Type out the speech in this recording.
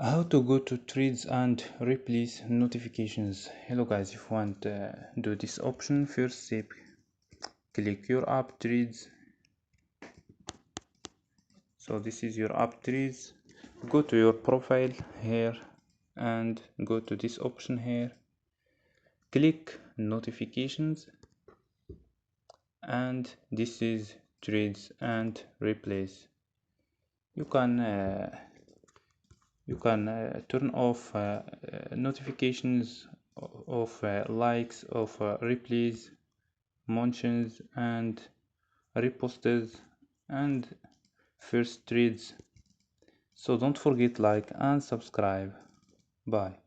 How to go to threads and replace notifications. Hello guys, if you want do this option, first step, click your app threads. So this is your app threads. Go to your profile here and go to this option here, click notifications, and this is threads and replace. You can turn off notifications of likes, of replies, mentions, and reposts, and first threads. So don't forget like and subscribe. Bye.